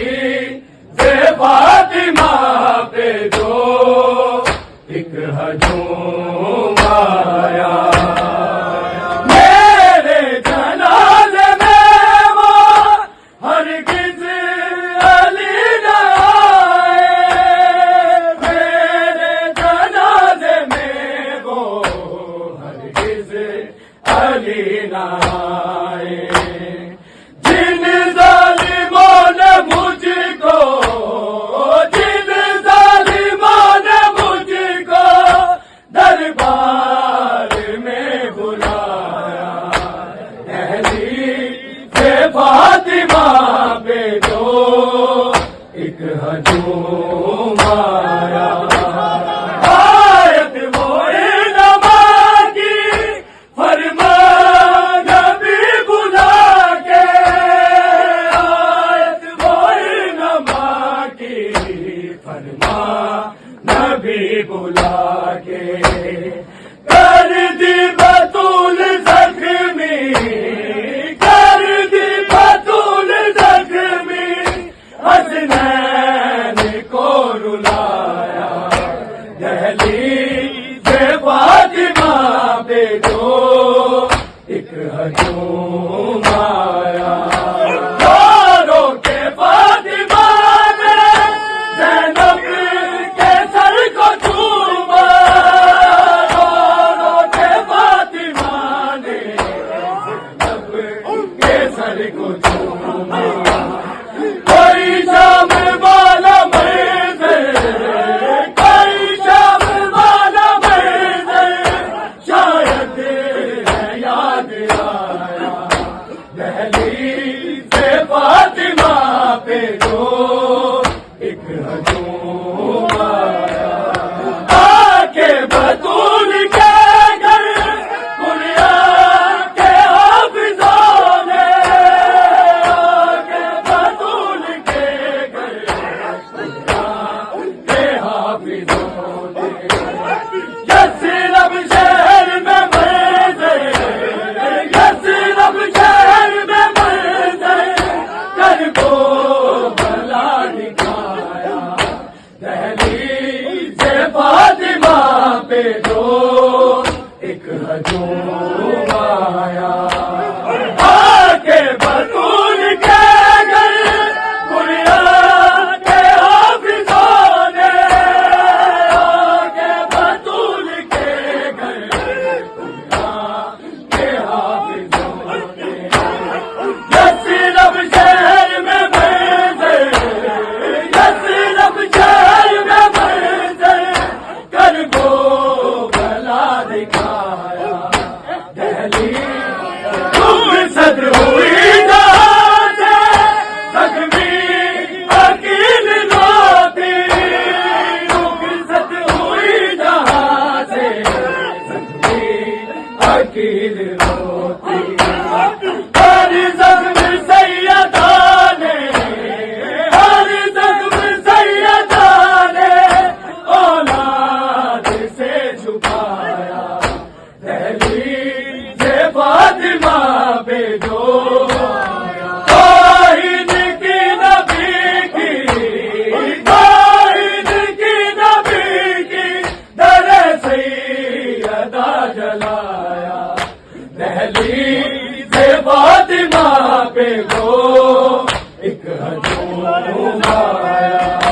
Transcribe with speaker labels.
Speaker 1: دہلی سے فاطمہ پہ جو ایک ہجوم آیا، میرے جنازے میں وہ ہرگز علی نہ آئے، میرے جنازے میں وہ ہرگز علی نہ آئے۔ جن ظالموں نے مجھ کو دربار میں بلایا، دہلی سے فاطمہ پہ جو ایک ہجوم آیا، آیت وہ علماء کی فرما نبی بلا کے، آیت وہ علماء کی فرما نبی بلا کے، کر دی بطول زخمی، کر دی بطول زخمی، حسنین کو رلایا، دہلی سے فاطمہ پہ جو ایک ہجوم آیا، چاروں کے فاطمہ نے زینب کے سر کو چوما، چاروں کے فاطمہ نے زینب کے سر کو چوما، کوئی شام والا منظر، کوئی شام والا منظر شاید ہے یاد آیا، دہلی سے فاطمہ پہ جو ایک ہجوم آیا، آ کے بطول کے گھر قرآن کے حافظوں نے، آ کے بطول کے گھر قرآن کے حافظوں نے، یثرب شہر میں منظر، یثرب شہر میں منظر کر کو بلا دکھایا، دہلی سے فاطمہ پہ جو ایک ہجوم آیا، آ کے بطول کے گھر قرآن کے حافظوں نے، آ کے بطول کے گھر قرآن کے حافظوں نے، یثرب شہر میں منظر، یثرب شہر میں منظر کر کو بلا دکھایا، دہلی تم صدر ہوئی جہاں سے زخمی عقیل روتی، تم صدر ہوئی جہاں سے زخمی عقیل روتی، ہر زخم سیدہ نے، ہر زخم سیدہ نے اولاد سے چھپایا، دہلی سے فاطمہ پہ جو واحد کی نبی کی، واحد کی نبی کی در سیدہ جلایا، دہلی سے فاطمہ پہ جو ایک ہجوم آیا۔